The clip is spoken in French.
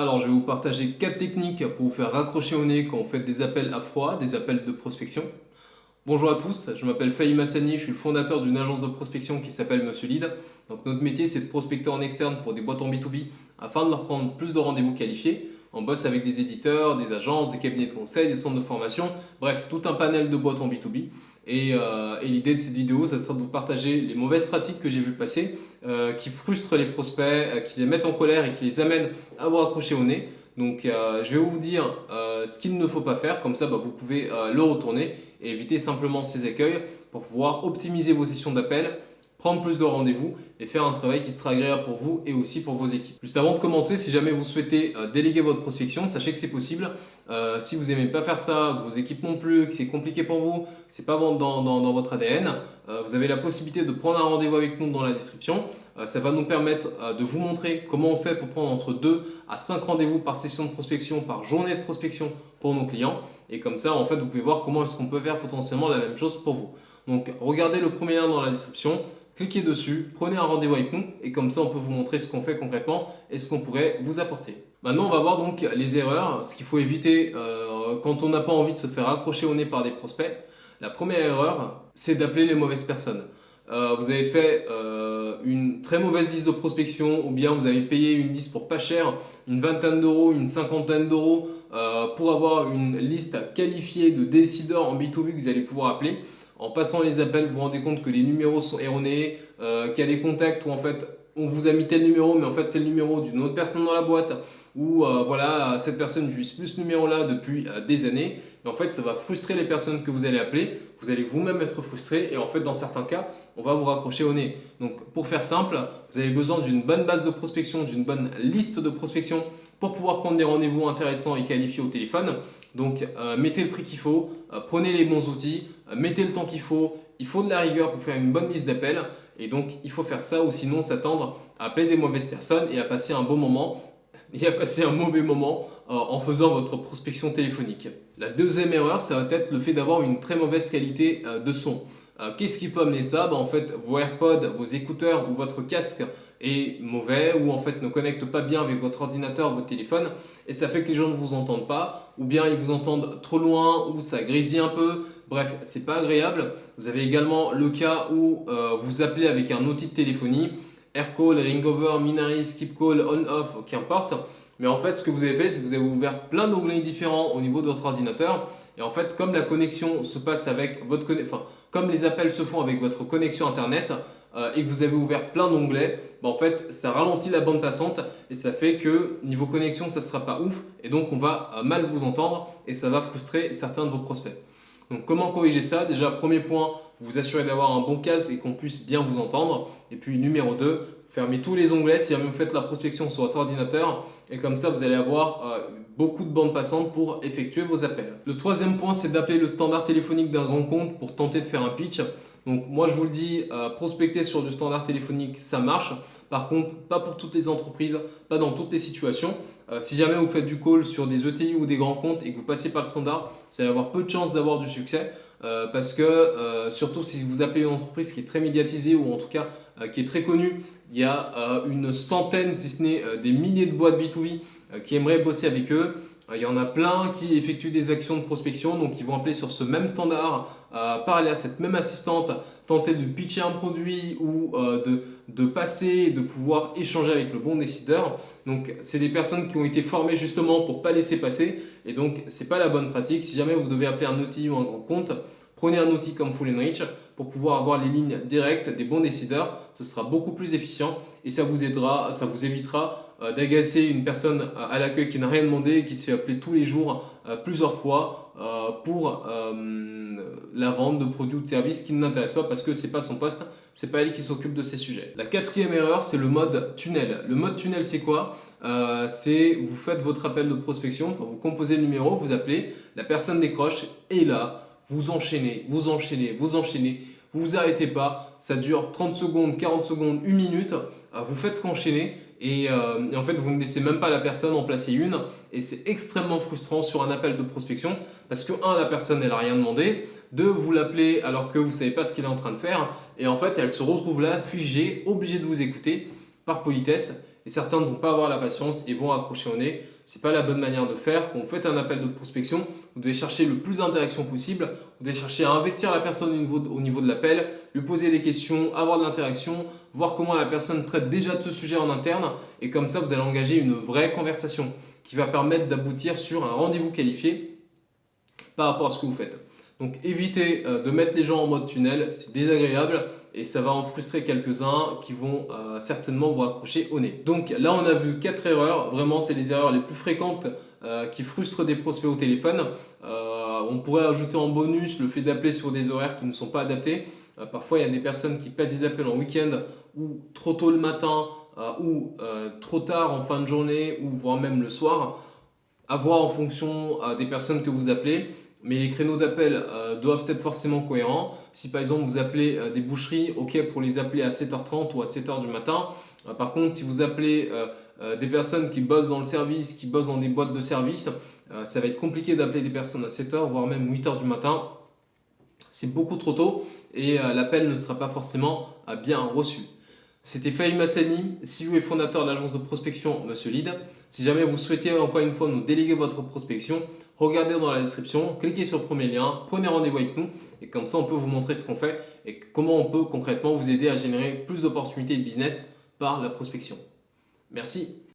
Alors, je vais vous partager 4 techniques pour vous faire raccrocher au nez quand vous faites des appels à froid, des appels de prospection. Bonjour à tous, je m'appelle Fahim Hassani, je suis le fondateur d'une agence de prospection qui s'appelle Monsieur Lead. Donc, notre métier, c'est de prospecter en externe pour des boîtes en B2B afin de leur prendre plus de rendez-vous qualifiés. On bosse avec des éditeurs, des agences, des cabinets de conseil, des centres de formation, bref, tout un panel de boîtes en B2B. Et l'idée de cette vidéo, ça sera de vous partager les mauvaises pratiques que j'ai vues passer, qui frustrent les prospects, qui les mettent en colère et qui les amènent à vous accrocher au nez. Donc je vais vous dire ce qu'il ne faut pas faire, comme ça vous pouvez le retourner et éviter simplement ces écueils pour pouvoir optimiser vos sessions d'appel, prendre plus de rendez-vous et faire un travail qui sera agréable pour vous et aussi pour vos équipes. Juste avant de commencer, si jamais vous souhaitez déléguer votre prospection, sachez que c'est possible. Si vous n'aimez pas faire ça, que vos équipes non plus, que c'est compliqué pour vous, que ce n'est pas dans votre ADN, vous avez la possibilité de prendre un rendez-vous avec nous dans la description. Ça va nous permettre de vous montrer comment on fait pour prendre entre 2 à 5 rendez-vous par session de prospection, par journée de prospection pour nos clients. Et comme ça, en fait, vous pouvez voir comment est-ce qu'on peut faire potentiellement la même chose pour vous. Donc, regardez le premier lien dans la description. Cliquez dessus, prenez un rendez-vous avec nous et comme ça on peut vous montrer ce qu'on fait concrètement et ce qu'on pourrait vous apporter. Maintenant on va voir donc les erreurs, ce qu'il faut éviter quand on n'a pas envie de se faire accrocher au nez par des prospects. La première erreur, c'est d'appeler les mauvaises personnes. Vous avez fait une très mauvaise liste de prospection ou bien vous avez payé une liste pour pas cher, une vingtaine d'euros, une cinquantaine d'euros pour avoir une liste qualifiée de décideurs en B2B que vous allez pouvoir appeler. En passant les appels, vous vous rendez compte que les numéros sont erronés, qu'il y a des contacts où en fait on vous a mis tel numéro, mais en fait c'est le numéro d'une autre personne dans la boîte, ou voilà, cette personne utilise plus ce numéro-là depuis des années. Et en fait, ça va frustrer les personnes que vous allez appeler, vous allez vous-même être frustré, et en fait, dans certains cas, on va vous raccrocher au nez. Donc, pour faire simple, vous avez besoin d'une bonne base de prospection, d'une bonne liste de prospection pour pouvoir prendre des rendez-vous intéressants et qualifiés au téléphone. Donc, mettez le prix qu'il faut, prenez les bons outils, mettez le temps qu'il faut. Il faut de la rigueur pour faire une bonne liste d'appels. Et donc, il faut faire ça ou sinon s'attendre à appeler des mauvaises personnes et à passer un bon moment et à passer un mauvais moment en faisant votre prospection téléphonique. La deuxième erreur, ça va être le fait d'avoir une très mauvaise qualité de son. Qu'est-ce qui peut amener ça? En fait, vos AirPods, vos écouteurs ou votre casque est mauvais ou en fait ne connecte pas bien avec votre ordinateur, votre téléphone et ça fait que les gens ne vous entendent pas ou bien ils vous entendent trop loin ou ça grésille un peu. Bref, c'est pas agréable. Vous avez également le cas où vous appelez avec un outil de téléphonie, AirCall, Ringover, Minari, Skipcall, On-Off, qu'importe. Mais en fait, ce que vous avez fait, c'est que vous avez ouvert plein d'onglets différents au niveau de votre ordinateur. Et en fait, comme la connexion se passe avec votre comme les appels se font avec votre connexion Internet et que vous avez ouvert plein d'onglets, en fait, ça ralentit la bande passante et ça fait que niveau connexion, ça ne sera pas ouf. Et donc, on va mal vous entendre et ça va frustrer certains de vos prospects. Donc, comment corriger ça? Déjà, premier point, vous assurez d'avoir un bon casque et qu'on puisse bien vous entendre. Et puis, numéro 2, fermez tous les onglets si jamais vous faites la prospection sur votre ordinateur. Et comme ça, vous allez avoir beaucoup de bandes passantes pour effectuer vos appels. Le troisième point, c'est d'appeler le standard téléphonique d'un grand compte pour tenter de faire un pitch. Donc moi, je vous le dis, prospecter sur du standard téléphonique, ça marche. Par contre, pas pour toutes les entreprises, pas dans toutes les situations. Si jamais vous faites du call sur des ETI ou des grands comptes et que vous passez par le standard, vous allez avoir peu de chances d'avoir du succès. Parce que surtout si vous appelez une entreprise qui est très médiatisée ou en tout cas qui est très connue, il y a une centaine, si ce n'est des milliers de boîtes B2B qui aimeraient bosser avec eux. Il y en a plein qui effectuent des actions de prospection, donc ils vont appeler sur ce même standard, parler à cette même assistante, tenter de pitcher un produit ou de passer, de pouvoir échanger avec le bon décideur. Donc c'est des personnes qui ont été formées justement pour ne pas laisser passer et donc ce n'est pas la bonne pratique. Si jamais vous devez appeler un outil ou un grand compte, prenez un outil comme Full & Reach pour pouvoir avoir les lignes directes des bons décideurs. Ce sera beaucoup plus efficient et ça vous aidera, ça vous évitera d'agacer une personne à l'accueil qui n'a rien demandé et qui se fait appeler tous les jours plusieurs fois pour la vente de produits ou de services qui ne l'intéressent pas parce que ce n'est pas son poste, ce n'est pas elle qui s'occupe de ces sujets. La quatrième erreur, c'est le mode tunnel. Le mode tunnel, c'est quoi? C'est vous faites votre appel de prospection, vous composez le numéro, vous appelez, la personne décroche et là, vous enchaînez, vous enchaînez, vous enchaînez. Vous vous arrêtez pas, ça dure 30 secondes, 40 secondes, 1 minute, vous faites qu'enchaîner et en fait vous ne laissez même pas la personne en placer une et c'est extrêmement frustrant sur un appel de prospection parce que 1, la personne elle n'a rien demandé, 2, vous l'appelez alors que vous ne savez pas ce qu'il est en train de faire et en fait elle se retrouve là figée, obligée de vous écouter par politesse et certains ne vont pas avoir la patience et vont accrocher au nez. Ce n'est pas la bonne manière de faire. Quand vous faites un appel de prospection, vous devez chercher le plus d'interactions possible. Vous devez chercher à investir la personne au niveau de l'appel, lui poser des questions, avoir de l'interaction, voir comment la personne traite déjà de ce sujet en interne. Et comme ça, vous allez engager une vraie conversation qui va permettre d'aboutir sur un rendez-vous qualifié par rapport à ce que vous faites. Donc évitez de mettre les gens en mode tunnel, c'est désagréable et ça va en frustrer quelques-uns qui vont certainement vous accrocher au nez. Donc là on a vu 4 erreurs, vraiment c'est les erreurs les plus fréquentes qui frustrent des prospects au téléphone. On pourrait ajouter en bonus le fait d'appeler sur des horaires qui ne sont pas adaptés. Parfois il y a des personnes qui passent des appels en week-end ou trop tôt le matin ou trop tard en fin de journée ou voire même le soir, à voir en fonction des personnes que vous appelez. Mais les créneaux d'appel doivent être forcément cohérents. Si par exemple vous appelez des boucheries, ok pour les appeler à 7h30 ou à 7h du matin. Par contre, si vous appelez des personnes qui bossent dans le service, qui bossent dans des boîtes de service, ça va être compliqué d'appeler des personnes à 7h, voire même 8h du matin. C'est beaucoup trop tôt et l'appel ne sera pas forcément bien reçu. C'était Fahim Hassani, CEO et fondateur de l'agence de prospection Monsieur Lead. Si jamais vous souhaitez encore une fois nous déléguer votre prospection, regardez dans la description, cliquez sur le premier lien, prenez rendez-vous avec nous et comme ça on peut vous montrer ce qu'on fait et comment on peut concrètement vous aider à générer plus d'opportunités de business par la prospection. Merci.